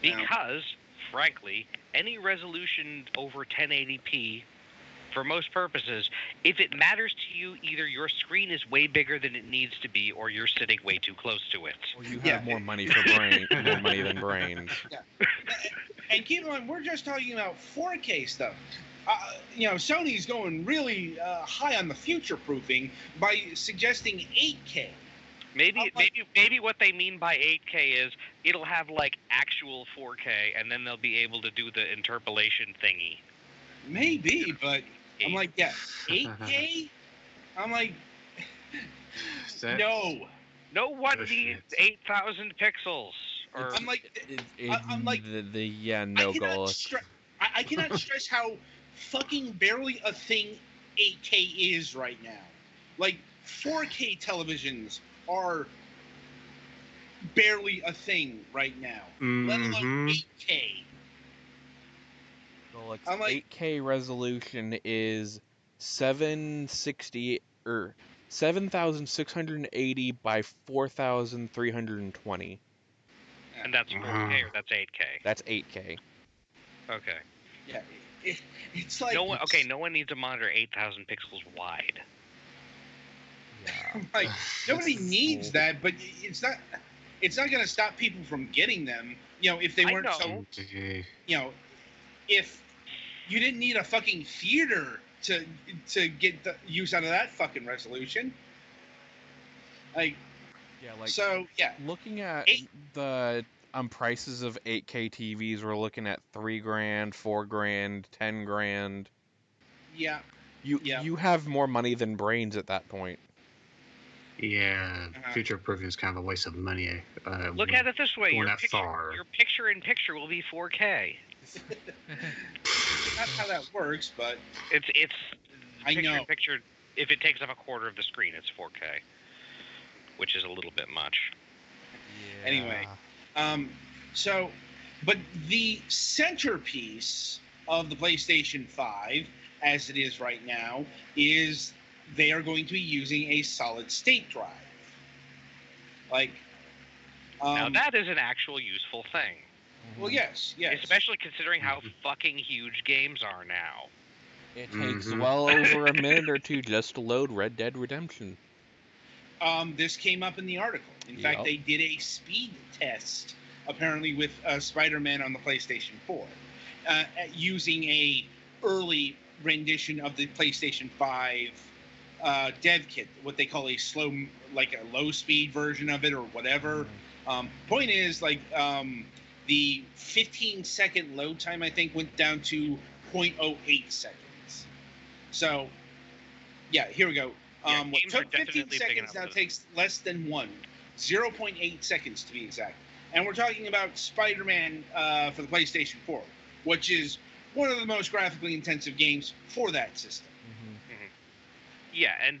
Speaker 1: Because, frankly, any resolution over 1080p for most purposes, if it matters to you, either your screen is way bigger than it needs to be, or you're sitting way too close to it.
Speaker 3: Or you
Speaker 2: Yeah.
Speaker 3: have more money for more money than brains.
Speaker 2: And keep in mind, we're just talking about 4K stuff. Sony's going really high on the future proofing by suggesting 8K.
Speaker 1: Maybe what they mean by 8K is it'll have like actual 4K, and then they'll be able to do the interpolation thingy.
Speaker 2: Maybe, but I'm like, yeah, 8K? I'm like, no.
Speaker 1: No one
Speaker 4: Oh,
Speaker 1: needs
Speaker 4: shit.
Speaker 1: 8,000 pixels. Or
Speaker 2: I'm like, I'm like,
Speaker 3: no goal.
Speaker 2: I cannot stress how fucking barely a thing 8K is right now. Like 4K televisions are barely a thing right now, let alone 8K.
Speaker 3: Well,
Speaker 2: I'm like-
Speaker 3: 8K resolution is 7,680 by 4,320.
Speaker 1: and that's 4K or that's 8K.
Speaker 3: That's 8K.
Speaker 1: Okay.
Speaker 2: Yeah, it's like
Speaker 1: No one needs a monitor 8,000 pixels wide.
Speaker 3: Yeah.
Speaker 2: I'm like nobody
Speaker 3: That's
Speaker 2: needs
Speaker 3: cool.
Speaker 2: that, but it's not going to stop people from getting them. If they
Speaker 1: I
Speaker 2: weren't
Speaker 1: know.
Speaker 2: so, if you didn't need a fucking theater to get the use out of that fucking resolution. Like,
Speaker 3: Yeah,
Speaker 2: so yeah,
Speaker 3: looking at
Speaker 2: Eight-
Speaker 3: the prices of 8K TVs, we're looking at $3,000, $4,000, $10,000.
Speaker 2: yeah.
Speaker 3: You have more money than brains at that point.
Speaker 4: Yeah, future proofing is kind of a waste of money.
Speaker 1: Look at it this way:
Speaker 4: going
Speaker 1: your
Speaker 4: that
Speaker 1: picture,
Speaker 4: far.
Speaker 1: your picture-in-picture will be 4K.
Speaker 2: Not how that works, but
Speaker 1: It's
Speaker 2: I know.
Speaker 1: picture-in-picture. If it takes up a quarter of the screen, it's 4K, which is a little bit much.
Speaker 3: Yeah.
Speaker 2: Anyway. So, but the centerpiece of the PlayStation 5, as it is right now, is they are going to be using a solid-state drive. Like,
Speaker 1: Now that is an actual useful thing,
Speaker 2: well, yes.
Speaker 1: especially considering how fucking huge games are now.
Speaker 3: It takes well over a minute or two just to load Red Dead Redemption.
Speaker 2: This came up in the article. In fact,
Speaker 3: Yep.
Speaker 2: they did a speed test, apparently with Spider-Man on the PlayStation 4, using a early rendition of the PlayStation 5 dev kit, what they call a low-speed version of it or whatever. Point is, the 15-second load time, I think, went down to 0.08 seconds. So, yeah, here we go.
Speaker 1: Yeah,
Speaker 2: What
Speaker 1: games are
Speaker 2: took 15
Speaker 1: definitely big
Speaker 2: seconds
Speaker 1: enough
Speaker 2: now
Speaker 1: to-
Speaker 2: takes less than 0.8 seconds to be exact. And we're talking about Spider-Man for the PlayStation 4, which is one of the most graphically intensive games for that system.
Speaker 1: Yeah, and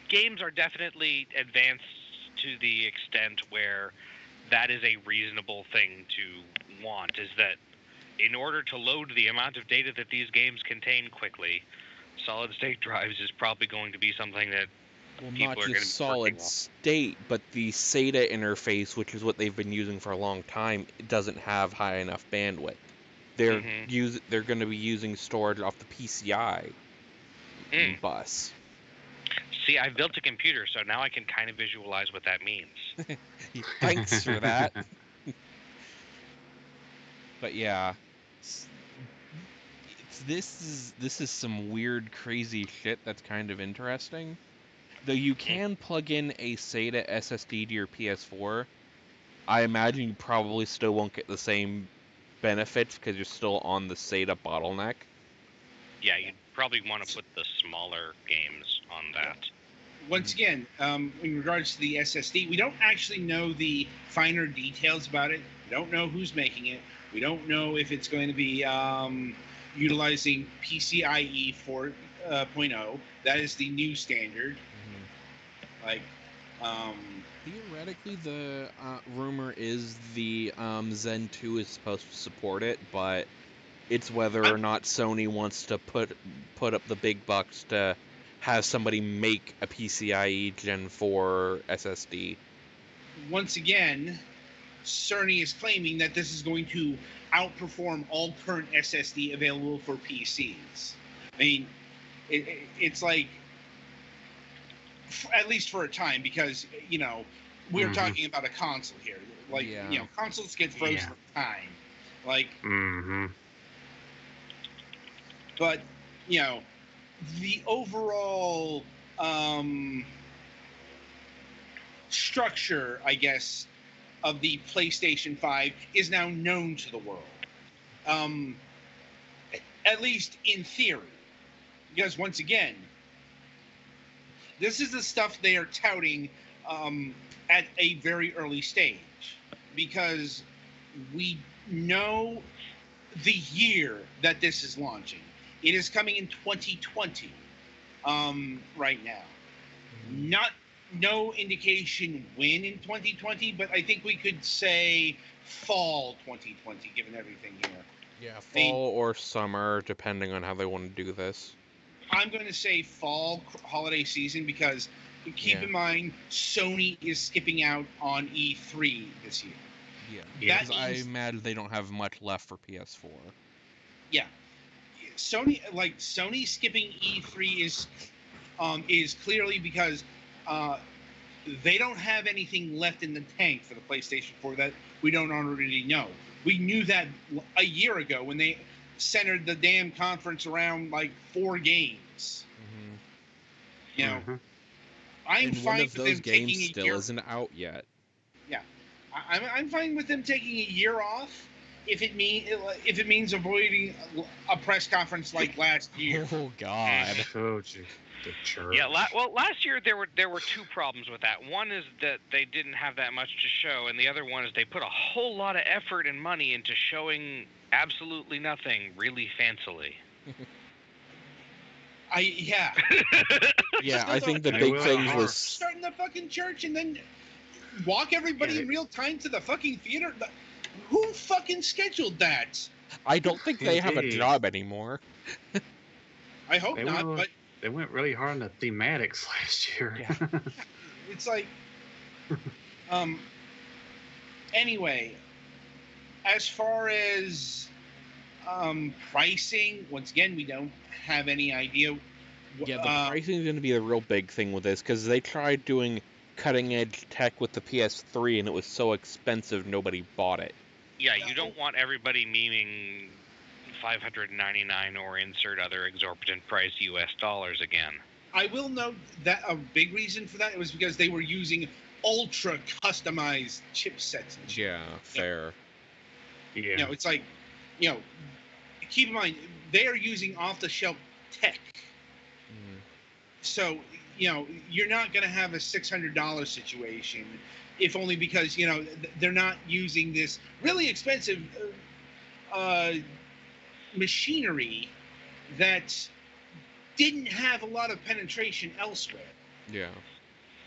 Speaker 1: games are definitely advanced to the extent where that is a reasonable thing to want, is that in order to load the amount of data that these games contain quickly, solid-state drives is probably going to be something that
Speaker 3: Well,
Speaker 1: people
Speaker 3: not
Speaker 1: are going to be
Speaker 3: just
Speaker 1: working
Speaker 3: solid
Speaker 1: on.
Speaker 3: state, but the SATA interface, which is what they've been using for a long time, it doesn't have high enough bandwidth. They're they're going to be using storage off the PCI bus.
Speaker 1: See, I've built a computer, so now I can kind of visualize what that means.
Speaker 3: Thanks for that. But yeah, this is some weird, crazy shit that's kind of interesting. Though you can plug in a SATA SSD to your PS4, I imagine you probably still won't get the same benefits because you're still on the SATA bottleneck.
Speaker 1: Yeah, you'd probably want to put the smaller games on that.
Speaker 2: Once again, in regards to the SSD, we don't actually know the finer details about it. We don't know who's making it. We don't know if it's going to be utilizing PCIe 4.0. That is the new standard.
Speaker 3: Theoretically, the rumor is the Zen 2 is supposed to support it, but it's whether or not Sony wants to put up the big bucks to have somebody make a PCIe Gen 4 SSD.
Speaker 2: Once again, Sony is claiming that this is going to outperform all current SSD available for PCs. I mean, it's like, at least for a time, because we're talking about a console here. Like,
Speaker 3: Yeah.
Speaker 2: consoles get frozen
Speaker 4: Yeah.
Speaker 2: in time. Like,
Speaker 4: Mm-hmm.
Speaker 2: but the overall structure, I guess, of the PlayStation 5 is now known to the world. At least in theory. Because once again, this is the stuff they are touting at a very early stage. Because we know the year that this is launching. It is coming in 2020 right now. No indication when in 2020, but I think we could say fall 2020, given everything here.
Speaker 3: Yeah, fall or summer, depending on how they want to do this.
Speaker 2: I'm going to say fall holiday season, because keep in mind, Sony is skipping out on E3 this year.
Speaker 3: Yeah,
Speaker 4: Yeah.
Speaker 3: because I imagine they don't have much left for PS4.
Speaker 2: Yeah, Sony skipping E3 is clearly because they don't have anything left in the tank for the PlayStation 4 that we don't already know. We knew that a year ago when they centered the damn conference around like 4 games. I'm
Speaker 3: And
Speaker 2: fine
Speaker 3: one of
Speaker 2: with
Speaker 3: those
Speaker 2: them taking
Speaker 3: games
Speaker 2: a
Speaker 3: still
Speaker 2: year.
Speaker 3: isn't out yet.
Speaker 2: Yeah, I'm fine with them taking a year off if it means avoiding a press conference like last year.
Speaker 3: Oh God.
Speaker 4: Oh, geez. The church.
Speaker 1: Yeah, last year there were 2 problems with that. One is that they didn't have that much to show, and the other one is they put a whole lot of effort and money into showing absolutely nothing really fancily.
Speaker 3: Yeah,
Speaker 2: Still
Speaker 3: I think the
Speaker 2: don't-
Speaker 3: big things
Speaker 4: are.
Speaker 3: was
Speaker 2: Start in the fucking church and then walk everybody in real time to the fucking theater. Who fucking scheduled that?
Speaker 3: I don't think they have a
Speaker 4: Indeed.
Speaker 3: job anymore.
Speaker 2: I hope
Speaker 4: They
Speaker 2: not,
Speaker 4: were-
Speaker 2: but
Speaker 4: They went really hard on the thematics last year.
Speaker 3: Yeah.
Speaker 2: it's like, anyway, as far as pricing, once again, we don't have any idea.
Speaker 3: Yeah, the pricing is going to be the real big thing with this, because they tried doing cutting-edge tech with the PS3, and it was so expensive nobody bought it.
Speaker 1: Yeah, you don't want everybody memeing $599 or insert other exorbitant price US dollars again.
Speaker 2: I will note that a big reason for that was because they were using ultra customized chipsets and shit.
Speaker 3: Yeah, fair.
Speaker 4: Yeah.
Speaker 2: It's like, keep in mind, they are using off-the-shelf tech. So, you're not going to have a $600 situation, if only because, they're not using this really expensive machinery that didn't have a lot of penetration elsewhere.
Speaker 3: Yeah.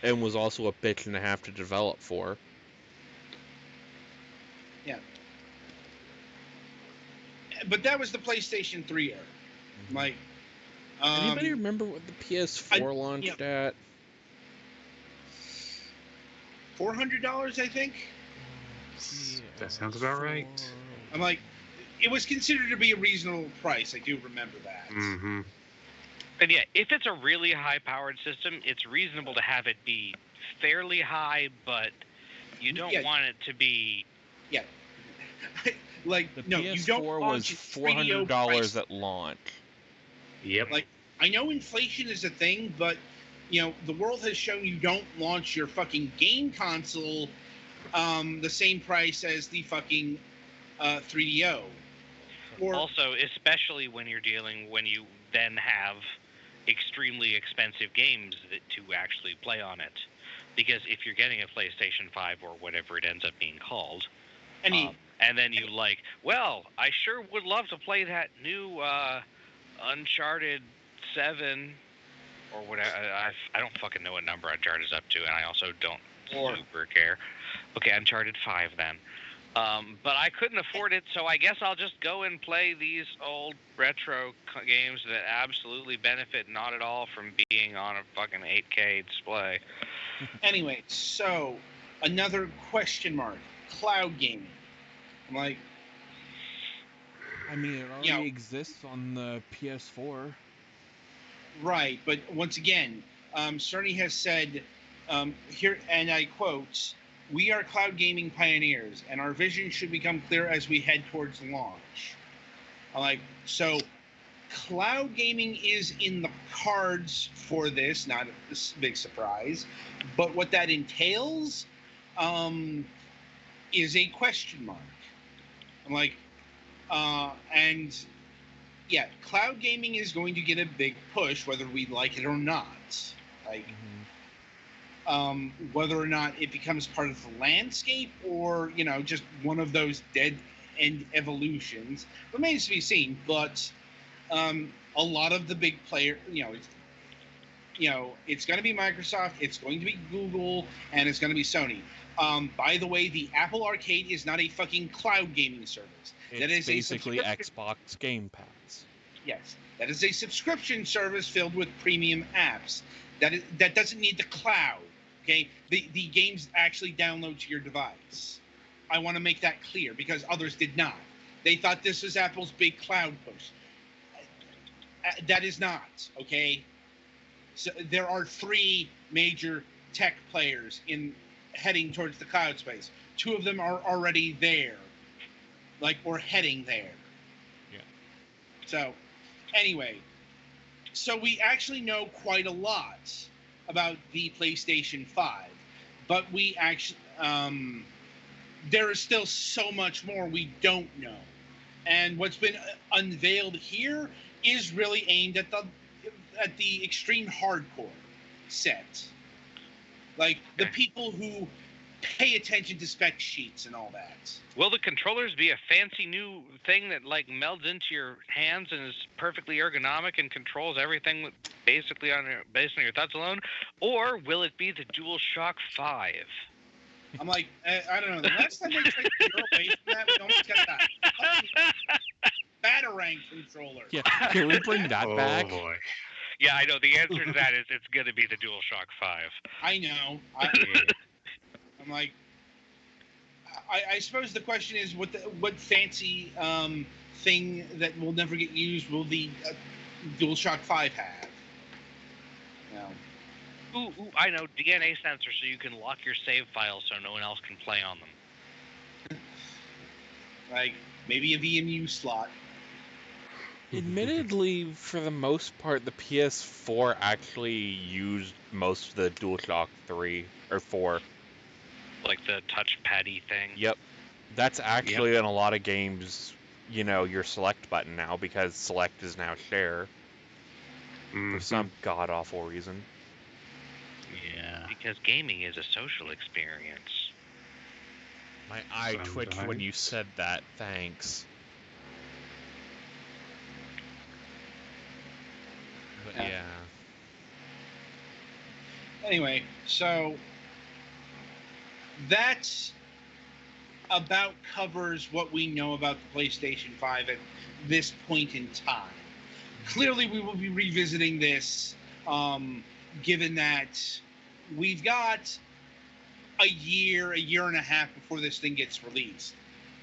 Speaker 3: And was also a bitch and a half to develop for.
Speaker 2: Yeah. But that was the PlayStation 3 era. Like,
Speaker 3: anybody remember what the PS4 launched at?
Speaker 2: $400, I think.
Speaker 4: That sounds about right.
Speaker 2: I'm like, it was considered to be a reasonable price. I do remember that.
Speaker 4: Mm-hmm.
Speaker 1: And yeah, if it's a really high-powered system, it's reasonable to have it be fairly high, but you don't want it to be...
Speaker 2: Yeah. Like,
Speaker 3: The
Speaker 2: no,
Speaker 3: PS4
Speaker 2: you don't
Speaker 3: was
Speaker 2: launch
Speaker 3: $400 at launch.
Speaker 4: Yep.
Speaker 2: Like, I know inflation is a thing, but, the world has shown you don't launch your fucking game console the same price as the fucking 3DO. Or,
Speaker 1: Also, especially when you then have extremely expensive games to actually play on it. Because if you're getting a PlayStation 5 or whatever it ends up being called, and then you well, I sure would love to play that new Uncharted 7 or whatever. I don't fucking know what number Uncharted's up to, and I also don't super care. Okay, Uncharted 5 then. But I couldn't afford it, so I guess I'll just go and play these old retro games that absolutely benefit not at all from being on a fucking 8K display.
Speaker 2: Anyway, so another question mark: cloud gaming. I'm like,
Speaker 3: I mean, it already exists on the PS4.
Speaker 2: Right, but once again, Cerny has said here, and I quote, "We are cloud gaming pioneers, and our vision should become clear as we head towards launch." I'm like, so cloud gaming is in the cards for this, not a big surprise, but what that entails is a question mark. I'm like, and yeah, cloud gaming is going to get a big push, whether we like it or not. Like, whether or not it becomes part of the landscape or, you know, just one of those dead end evolutions remains to be seen. But a lot of the big players, it's going to be Microsoft, it's going to be Google, and it's going to be Sony. By the way, the Apple Arcade is not a fucking cloud gaming service. That
Speaker 3: It's
Speaker 2: is
Speaker 3: basically Xbox Game Pass.
Speaker 2: Yes, that is a subscription service filled with premium apps. That doesn't need the cloud. Okay, the games actually download to your device. I want to make that clear because others did not. They thought this was Apple's big cloud push. That is not, okay? So there are 3 major tech players heading towards the cloud space. 2 of them are already there, or heading there.
Speaker 3: Yeah.
Speaker 2: So, anyway, so we actually know quite a lot about the PlayStation 5, but we actually there is still so much more we don't know. And what's been unveiled here is really aimed at the extreme hardcore set. Like the people who pay attention to spec sheets and all that.
Speaker 1: Will the controllers be a fancy new thing that melds into your hands and is perfectly ergonomic and controls everything basically based on your thoughts alone, or will it be the DualShock 5?
Speaker 2: I'm like, I don't know. The last time they tried to get away from that, we almost got that Batarang controller.
Speaker 3: Yeah, can we bring that back?
Speaker 4: Oh boy.
Speaker 1: Yeah, I know. The answer to that is it's going to be the DualShock 5.
Speaker 2: I know. I'm like, I suppose the question is, what fancy thing that will never get used will the DualShock 5 have?
Speaker 1: Ooh, I know. DNA sensor so you can lock your save files so no one else can play on them.
Speaker 2: Like, maybe a VMU slot.
Speaker 3: Admittedly, for the most part, the PS4 actually used most of the DualShock 3 or 4.
Speaker 1: Like the touchpad-y thing?
Speaker 3: Yep. That's actually in a lot of games, your select button now, because select is now share. For some god-awful reason.
Speaker 1: Yeah. Because gaming is a social experience.
Speaker 3: My eye twitched when you said that, thanks. But yeah.
Speaker 2: Anyway, so that about covers what we know about the PlayStation 5 at this point in time. Clearly, we will be revisiting this, given that we've got a year and a half before this thing gets released.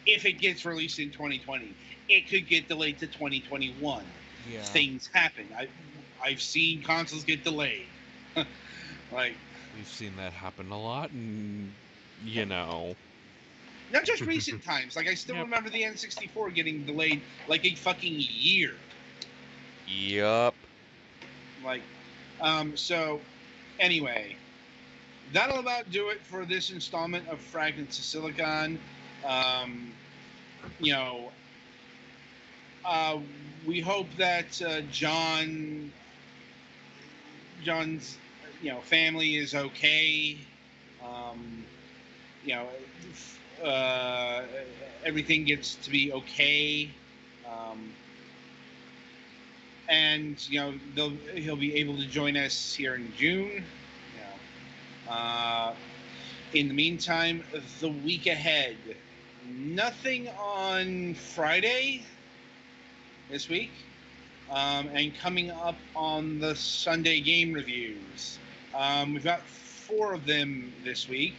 Speaker 2: If it gets released in 2020, it could get delayed to 2021.
Speaker 3: Yeah.
Speaker 2: Things happen. I've seen consoles get delayed.
Speaker 3: We've seen that happen a lot, and
Speaker 2: not just recent times. I still remember the N64 getting delayed a fucking year.
Speaker 3: Yup.
Speaker 2: So anyway, that'll about do it for this installment of Fragments of Silicon. We hope that John's family is okay. Everything gets to be okay. And he'll be able to join us here in June. In the meantime, the week ahead, nothing on Friday this week, and coming up on the Sunday game reviews. We've got 4 of them this week.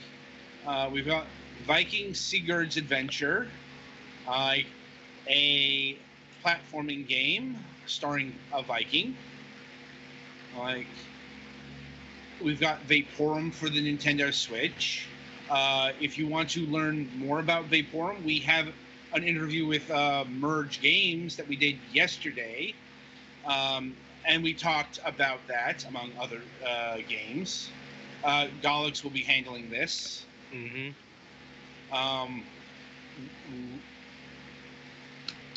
Speaker 2: We've got Viking Sigurd's Adventure, a platforming game starring a Viking. Like, we've got Vaporum for the Nintendo Switch. If you want to learn more about Vaporum, we have an interview with Merge Games that we did yesterday. And we talked about that, among other games. Golix will be handling this.
Speaker 1: Mm-hmm.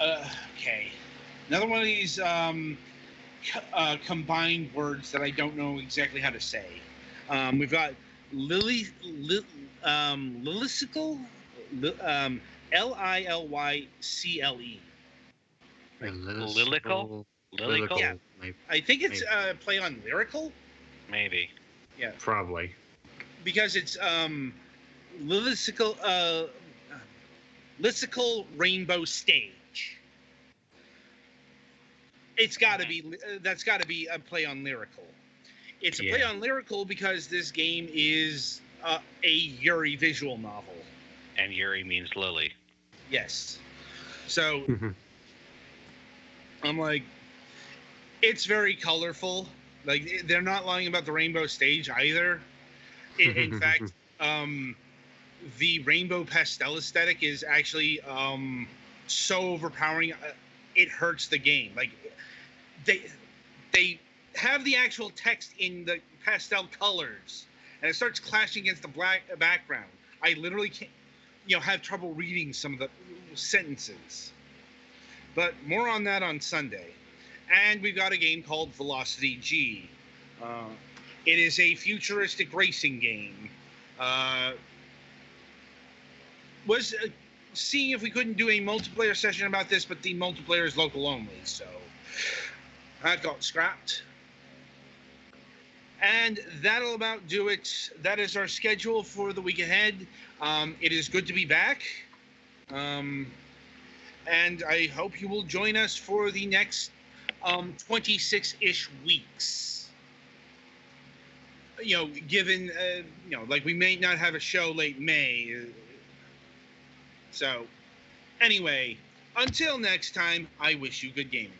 Speaker 2: Okay. Another one of these combined words that I don't know exactly how to say. We've got Lillycycle, Lillycle.
Speaker 1: Lyrical? Lyrical?
Speaker 2: Yeah. I think it's play on lyrical.
Speaker 1: Maybe.
Speaker 2: Yeah.
Speaker 4: Probably.
Speaker 2: Because it's Lillycycle Rainbow Stage. It's got to be that's got to be a play on lyrical. It's a play on lyrical because this game is a Yuri visual novel.
Speaker 1: And Yuri means Lily.
Speaker 2: Yes. So I'm like, it's very colorful. Like, they're not lying about the rainbow stage either. In fact, the rainbow pastel aesthetic is actually so overpowering, it hurts the game. Like, they have the actual text in the pastel colors, and it starts clashing against the black background. I literally can't, have trouble reading some of the sentences. But more on that on Sunday. And we've got a game called Velocity G. It is a futuristic racing game. Was seeing if we couldn't do a multiplayer session about this, but the multiplayer is local only, so that got scrapped. And that'll about do it. That is our schedule for the week ahead. It is good to be back. And I hope you will join us for the next 26-ish weeks. Given, like, we may not have a show late May. So, anyway, until next time, I wish you good gaming.